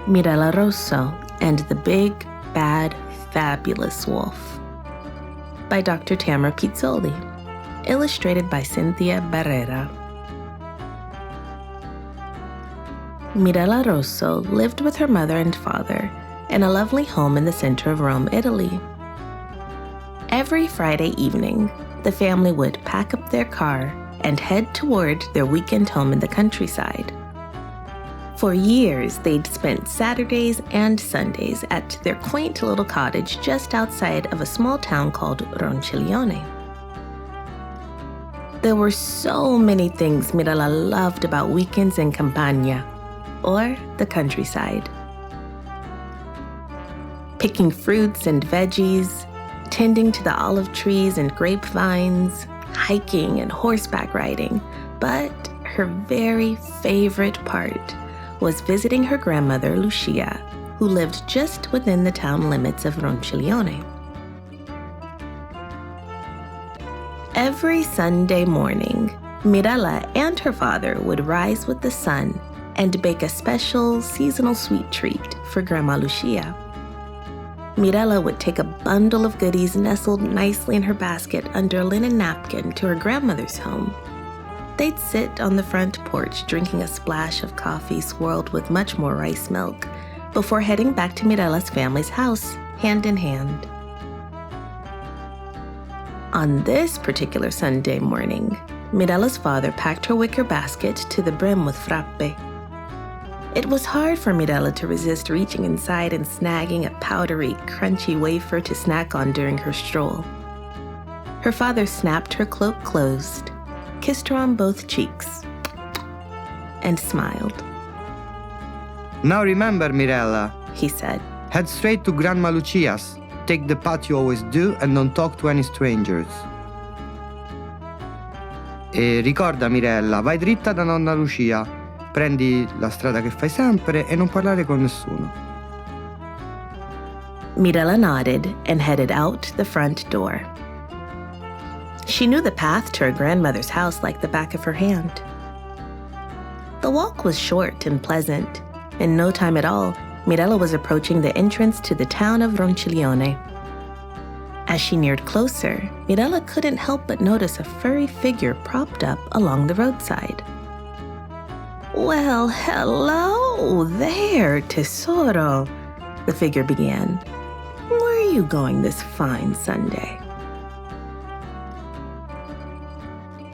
Mirella Rosso and the Big, Bad, Fabulous Wolf by Dr. Tamara Pizzoli, illustrated by Cynthia Barrera. Mirella Rosso lived with her mother and father in a lovely home in the center of Rome, Italy. Every Friday evening, the family would pack up their car and head toward their weekend home in the countryside. For years, they'd spent Saturdays and Sundays at their quaint little cottage just outside of a small town called Ronciglione. There were so many things Mirella loved about weekends in Campagna, or the countryside. Picking fruits and veggies, tending to the olive trees and grapevines, hiking and horseback riding, but her very favorite part was visiting her grandmother, Lucia, who lived just within the town limits of Ronciglione. Every Sunday morning, Mirella and her father would rise with the sun and bake a special seasonal sweet treat for Grandma Lucia. Mirella would take a bundle of goodies nestled nicely in her basket under a linen napkin to her grandmother's home. They'd sit on the front porch drinking a splash of coffee swirled with much more rice milk before heading back to Mirella's family's house, hand in hand. On this particular Sunday morning, Mirella's father packed her wicker basket to the brim with frappe. It was hard for Mirella to resist reaching inside and snagging a powdery, crunchy wafer to snack on during her stroll. Her father snapped her cloak closed, kissed her on both cheeks, and smiled. "Now remember, Mirella," he said. "head straight to Grandma Lucia's. Take the path you always do and don't talk to any strangers. E ricorda, Mirella, vai dritta da nonna Lucia. Prendi la strada che fai sempre e non parlare con nessuno." Mirella nodded and headed out the front door. She knew the path to her grandmother's house like the back of her hand. The walk was short and pleasant. In no time at all, Mirella was approaching the entrance to the town of Ronciglione. As she neared closer, Mirella couldn't help but notice a furry figure propped up along the roadside. "Well, hello there, tesoro," the figure began. "Where are you going this fine Sunday?"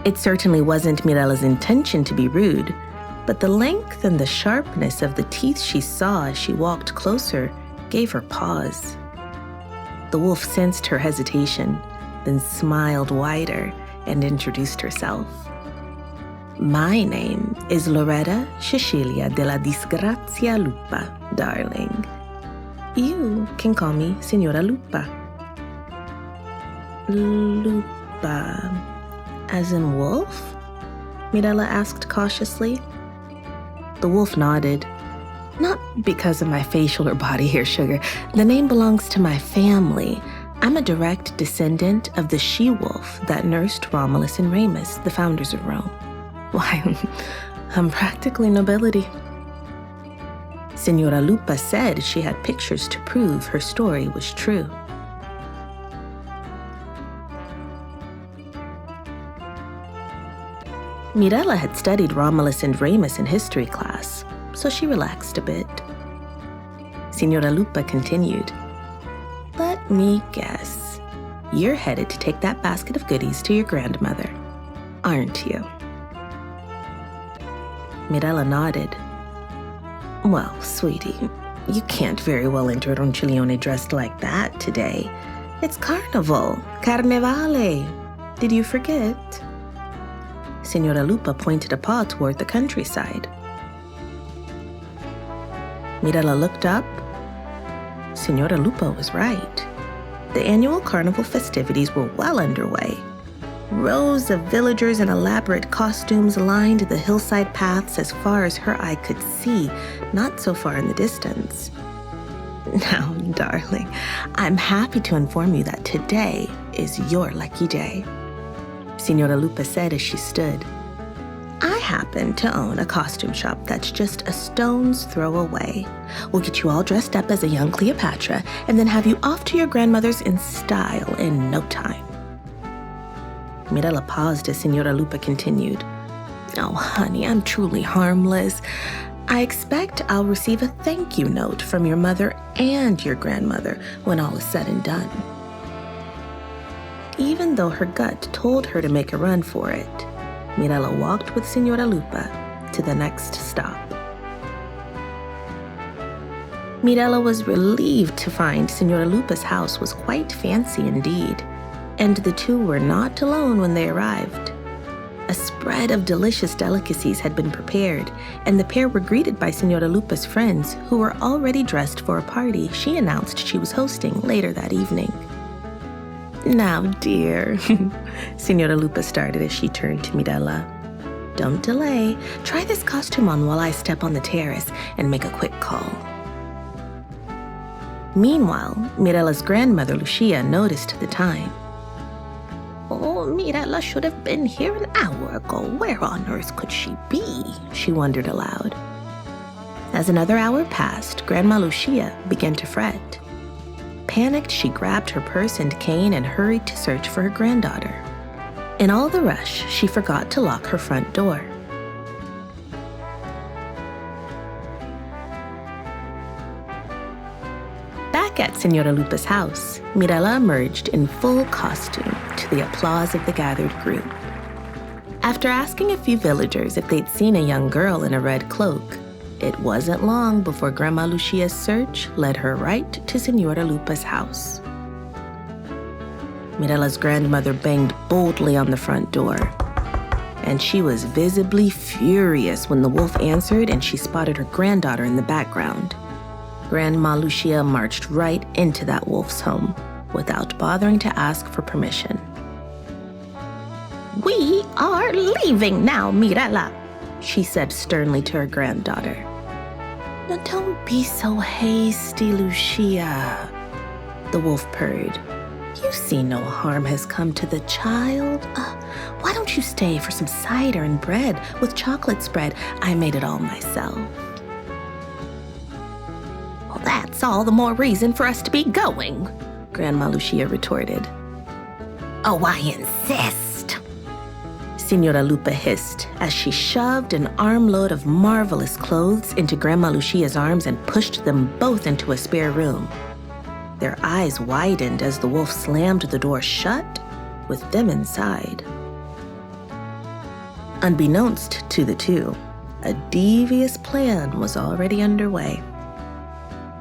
It certainly wasn't Mirella's intention to be rude, but the length and the sharpness of the teeth she saw as she walked closer gave her pause. The wolf sensed her hesitation, then smiled wider and introduced herself. "My name is Loretta Cecilia della Disgrazia Lupa, darling. You can call me Signora Lupa." "Lupa, as in wolf?" Mirella asked cautiously. The wolf nodded. "Not because of my facial or body hair, sugar. The name belongs to my family. I'm a direct descendant of the she-wolf that nursed Romulus and Remus, the founders of Rome. Why, I'm practically nobility." Signora Lupa said she had pictures to prove her story was true. Mirella had studied Romulus and Remus in history class, so she relaxed a bit. Signora Lupa continued, "Let me guess. You're headed to take that basket of goodies to your grandmother, aren't you?" Mirella nodded. "Well, sweetie, you can't very well enter Ronciglione dressed like that today. It's Carnival, Carnevale. Did you forget?" Signora Lupa pointed a paw toward the countryside. Mirella looked up. Signora Lupa was right. The annual carnival festivities were well underway. Rows of villagers in elaborate costumes lined the hillside paths as far as her eye could see, not so far in the distance. "Now, darling, I'm happy to inform you that today is your lucky day," Signora Lupa said as she stood. "I happen to own a costume shop that's just a stone's throw away. We'll get you all dressed up as a young Cleopatra and then have you off to your grandmother's in style in no time." Mirella paused as Signora Lupa continued. "Oh, honey, I'm truly harmless. I expect I'll receive a thank you note from your mother and your grandmother when all is said and done." Even though her gut told her to make a run for it, Mirella walked with Signora Lupa to the next stop. Mirella was relieved to find Signora Lupa's house was quite fancy indeed, and the two were not alone when they arrived. A spread of delicious delicacies had been prepared, and the pair were greeted by Signora Lupa's friends, who were already dressed for a party she announced she was hosting later that evening. "Now, dear," Signora Lupa started as she turned to Mirella. "Don't delay. Try this costume on while I step on the terrace and make a quick call." Meanwhile, Mirella's grandmother, Lucia, noticed the time. "Oh, Mirella should have been here an hour ago. Where on earth could she be?" she wondered aloud. As another hour passed, Grandma Lucia began to fret. Panicked, she grabbed her purse and cane and hurried to search for her granddaughter. In all the rush, she forgot to lock her front door. Back at Signora Lupa's house, Mirella emerged in full costume to the applause of the gathered group. After asking a few villagers if they'd seen a young girl in a red cloak, it wasn't long before Grandma Lucia's search led her right to Signora Lupa's house. Mirella's grandmother banged boldly on the front door, and she was visibly furious when the wolf answered and she spotted her granddaughter in the background. Grandma Lucia marched right into that wolf's home without bothering to ask for permission. "We are leaving now, Mirella," she said sternly to her granddaughter. "Now don't be so hasty, Lucia," the wolf purred. "You see no harm has come to the child. Why don't you stay for some cider and bread with chocolate spread? I made it all myself." "Well, that's all the more reason for us to be going," Grandma Lucia retorted. "Oh, I insist," Signora Lupa hissed as she shoved an armload of marvelous clothes into Grandma Lucia's arms and pushed them both into a spare room. Their eyes widened as the wolf slammed the door shut with them inside. Unbeknownst to the two, a devious plan was already underway.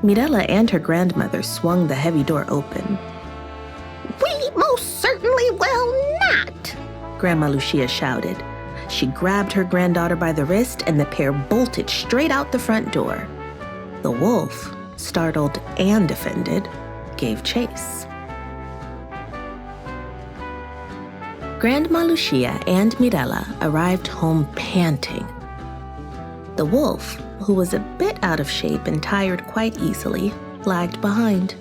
Mirella and her grandmother swung the heavy door open. "We most certainly will not!" Grandma Lucia shouted. She grabbed her granddaughter by the wrist and the pair bolted straight out the front door. The wolf, startled and offended, gave chase. Grandma Lucia and Mirella arrived home panting. The wolf, who was a bit out of shape and tired quite easily, lagged behind.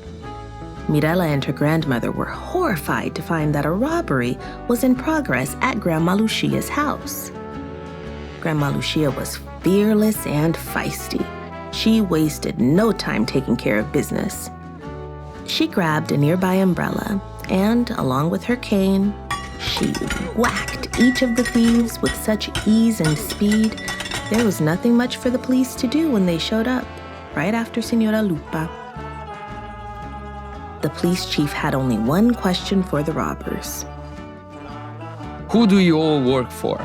Mirella and her grandmother were horrified to find that a robbery was in progress at Grandma Lucia's house. Grandma Lucia was fearless and feisty. She wasted no time taking care of business. She grabbed a nearby umbrella and, along with her cane, she whacked each of the thieves with such ease and speed, there was nothing much for the police to do when they showed up, right after Signora Lupa. The police chief had only one question for the robbers. "Who do you all work for?"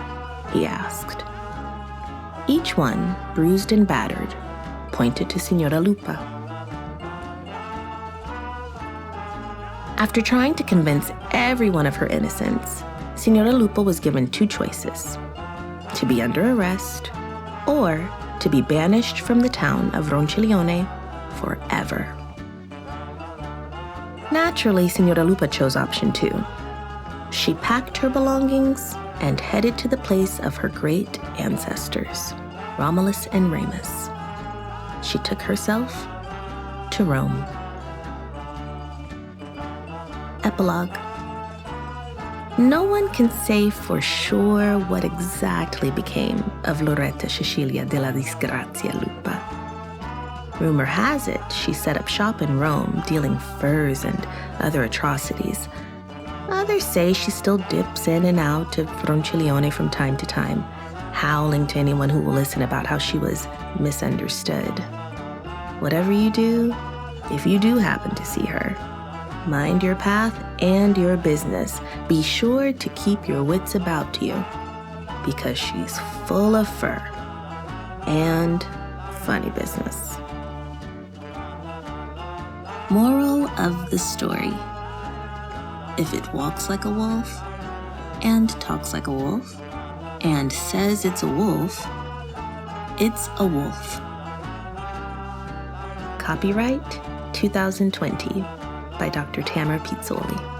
he asked. Each one, bruised and battered, pointed to Signora Lupa. After trying to convince everyone of her innocence, Signora Lupa was given two choices: to be under arrest or to be banished from the town of Ronciglione forever. Naturally, Signora Lupa chose option 2. She packed her belongings and headed to the place of her great ancestors, Romulus and Remus. She took herself to Rome. Epilogue. No one can say for sure what exactly became of Loretta Cecilia della Disgrazia Lupa. Rumor has it she set up shop in Rome, dealing furs and other atrocities. Others say she still dips in and out of Ronciglione from time to time, howling to anyone who will listen about how she was misunderstood. Whatever you do, if you do happen to see her, mind your path and your business. Be sure to keep your wits about you, because she's full of fur and funny business. Moral of the story: if it walks like a wolf and talks like a wolf and says it's a wolf, it's a wolf. Copyright 2020 by Dr. Tamara Pizzoli.